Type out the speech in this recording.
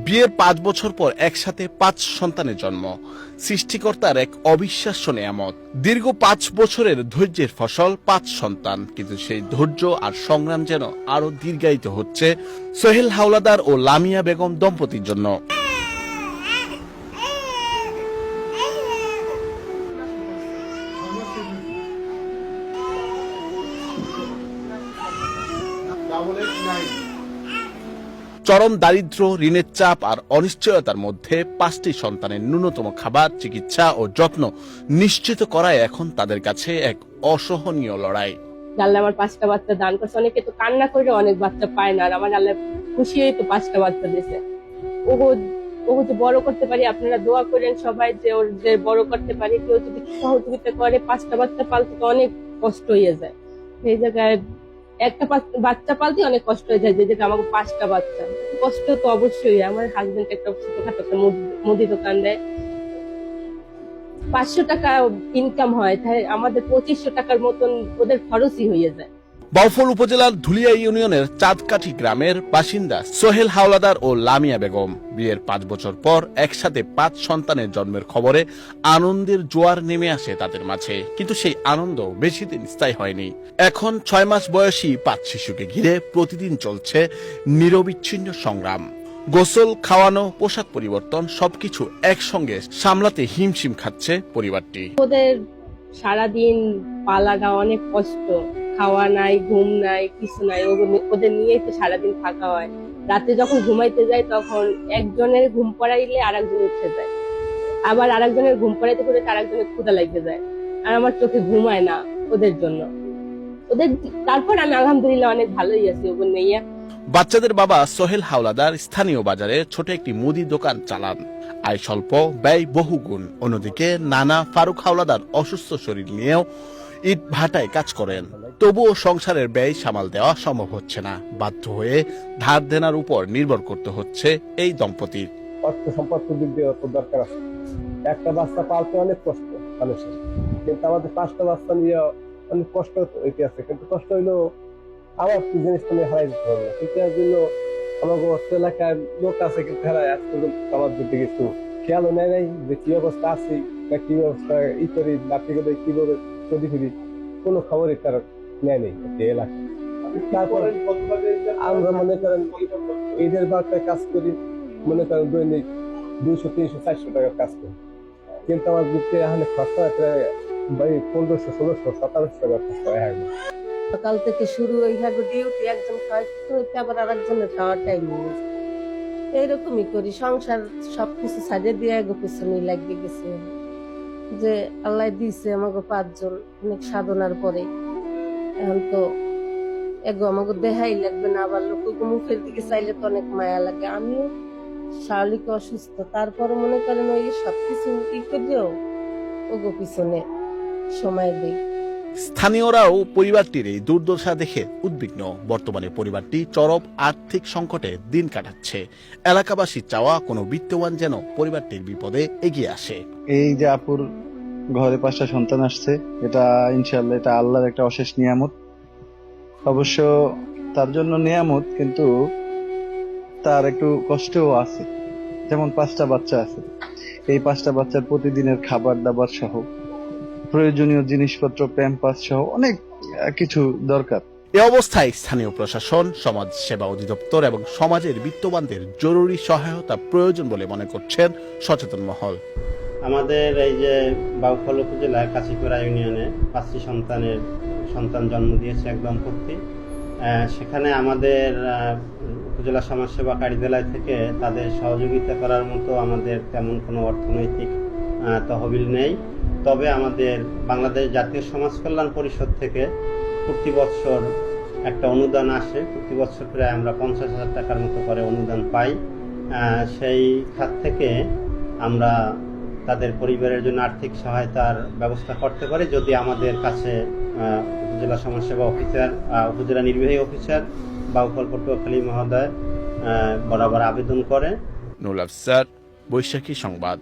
বিয়ের ৫ বছর পর একসাথে ৫ সন্তানের জন্ম সৃষ্টিকর্তার এক অবিশ্বাস্য নেয়ামত। দীর্ঘ ৫ বছরের ধৈর্যের ফসল ৫ সন্তান, কিন্তু সেই ধৈর্য আর সংগ্রাম যেন আরো দীর্ঘায়িত হচ্ছে সোহেল হাওলাদার ও লামিয়া বেগম দম্পতির জন্য। চরম দারিদ্র্য, ঋণের চাপ আর অনিশ্চয়তার মধ্যে ৫টি সন্তানের ন্যূনতম খাবার, চিকিৎসা ও যত্ন নিশ্চিত করাই এখন তাদের কাছে এক অসহনীয় লড়াই। আল্লাহ আমার 5টা বাচ্চা দান করছে। অনেকে তো কান্না করে অনেক বাচ্চা পায় না, আর আমার আল্লাহ খুশি হয়ে তো 5টা বাচ্চা দিয়েছে। ও যে বড় করতে পারি, আপনারা দোয়া করেন সবাই যে ওর যে বড় করতে পারি। কেউ যদি সহযোগিতা করে, 5টা বাচ্চা পালতে তো অনেক কষ্ট হয়ে যায়। সেই জায়গায় একটা বাচ্চা পালতে অনেক কষ্ট হয়ে যায়, যে আমাকে 5টা বাচ্চা, কষ্ট তো অবশ্যই। আমার হাজবেন্ড একটা ছোটখাটো একটা মুদি দোকান দেয়, 500 টাকা ইনকাম হয়, তাই আমাদের 2500 টাকার মতন ওদের খরচই হয়ে যায়। বাউফল উপজেলার ধুলিয়া ইউনিয়নের চাঁদকাঠি গ্রামের বাসিন্দা সোহেল হাওলাদার ও লামিয়া বেগম বিয়ের ৫ বছর পর একসাথে ৫ সন্তানের জন্মের খবরে আনন্দের জোয়ার নেমে আসে তাদের মাঝে। কিন্তু সেই আনন্দ বেশি দিন স্থায়ী হয়নি। এখন ৬ মাস বয়সী ৫ শিশুকে ঘিরে প্রতিদিন চলছে নিরবিচ্ছিন্ন সংগ্রাম। গোসল, খাওয়ানো, পোশাক পরিবর্তন সবকিছু একসঙ্গে সামলাতে হিমশিম খাচ্ছে পরিবারটি। ওদের সারাদিন পালাটা অনেক কষ্ট, খাওয়া নাই, ঘুম নাই, কিছু নাই। ওদের নিয়েই তো সারাদিন থাকা হয়। রাতে যখন ঘুমাইতে যায় তখন একজনের ঘুম পড়াইলে আরেকজন উঠে যায়, আবার আরেকজনের ঘুম পড়াইতে করে আরেকজনের ক্ষুধা লাগতে যায়, আর আমার চোখে ঘুমায় না ওদের জন্য। তারপর আমি আলহামদুলিল্লাহ অনেক ভালোই আছি ওগুলো নিয়ে। বাচ্চাদের বাবা সোহেল হাওলাদার স্থানীয় বাজারে ছোট একটি মুদি দোকান চালান। আয় স্বল্প, ব্যয় বহুগুণ। অন্যদিকে নানা ফারুক হাওলাদার অসুস্থ শরীর নিয়েও ইট ভাটায় কাজ করেন। তবুও সংসারের ব্যয় সামাল দেওয়া সম্ভব হচ্ছে না। বাধ্য হয়ে ধার দেনার উপর নির্ভর করতে হচ্ছে এই দম্পতির। অর্থ সম্পত্তির দিক দিয়ে অত দরকার আছে। একটা বাচ্চা পালতে অনেক কষ্ট মানুষের, কিন্তু আমাদের 5টা বাচ্চা নিয়ে অনেক কষ্ট হইতে আছে। কিন্তু কষ্ট হইলেও আমার কি জিনিসটা নিয়ে হারাই দিতে হবে না। কিন্তু এর জন্য আমাকে অর্থ এলাকায় লোক আছে, কিন্তু তারা আজ পর্যন্ত আমার দিকে কিছু খেয়ালও নেয় নাই যে কি অবস্থা আছি বা কি অবস্থা ই করি, নাতি করে কিভাবে চলি ফিরি, কোনো খবরই তারা নেয় নেই এলাকায়। তারপরে আমরা মনে করেন ঈদের বার্তায় কাজ করি, মনে করেন দৈনিক 200, 300, 400 টাকার কাজ করি, কিন্তু আমার দিকে এখানে খরচা প্রায় 1500, 1600, 1700 টাকার খরচা হয়। সকাল থেকে শুরু এইভাবে ডিউটি, একজন খাওয়াইতে হইতে আবার আরেকজনের খাওয়ার টাইম নেই। এইরকমই করি, সংসার সবকিছু সাজিয়ে দিয়ে এগো পিছনেই লাগিয়ে গেছে। যে আল্লাহ দিয়েছে আমাকে 5 জন, অনেক সাধনার পরে। এখন তো এগো আমাকে দেখাই লাগবে না, আবার লোক মুখের দিকে চাইলে তো অনেক মায়া লাগে। আমিও শারীরিক অসুস্থ, তারপরে মনে করেন ওই সবকিছু ই করেও ওগো পিছনে সময় দেই। স্থানীয়রাও পরিবারটির এই দুর্দশা দেখে উদ্বিগ্ন। বর্তমানে পরিবারটি চরম আর্থিক সংকটে দিন কাটাচ্ছে। এলাকাবাসীর চাওয়া কোনো বিত্তবান যেন পরিবারটির বিপদে এগিয়ে আসে। এই যে আপুর ঘরে 5টা সন্তান আসছে, এটা ইনশাআল্লাহ এটা আল্লাহর একটা অশেষ নিয়ামত। অবশ্য তার জন্য নিয়ামত, কিন্তু তার একটু কষ্টও আছে। যেমন 5টা বাচ্চা আছে, এই 5টা বাচ্চার প্রতিদিনের খাবার দাবার সহ প্রয়োজনীয় জিনিসপত্র, প্যাম্পাস সহ অনেক কিছু দরকার। এ অবস্থায় স্থানীয় প্রশাসন, সমাজ সেবা অধিদপ্তর এবং সমাজের বিত্তবানদের জরুরি সহায়তা প্রয়োজন বলে মনে করছেন সচেতন মহল। আমাদের এই যে বাউফল উপজেলার কাশিপাড়া ইউনিয়নে 5টি সন্তান জন্ম দিয়েছে এক দম্পতি। সেখানে আমাদের উপজেলা সমাজসেবা কার্যালয় থেকে তাদের সহযোগিতা করার মতো আমাদের তেমন কোনো অর্থনৈতিক তহবিল নেই। তবে আমাদের বাংলাদেশ জাতীয় সমাজ কল্যাণ পরিষদ থেকে প্রতি বছর একটা অনুদান আসে। প্রতি বছর প্রায় আমরা 50,000 টাকার মতো করে অনুদান পাই। সেই খাত থেকে আমরা তাদের পরিবারের জন্য আর্থিক সহায়তার ব্যবস্থা করতে পারি, যদি আমাদের কাছে উপজেলা সমাজসেবা অফিসার, উপজেলা নির্বাহী অফিসার বাউফল পটুয়াখালী মহোদয় বরাবর আবেদন করে। নুরুল আফসার, বৈশাখী সংবাদ।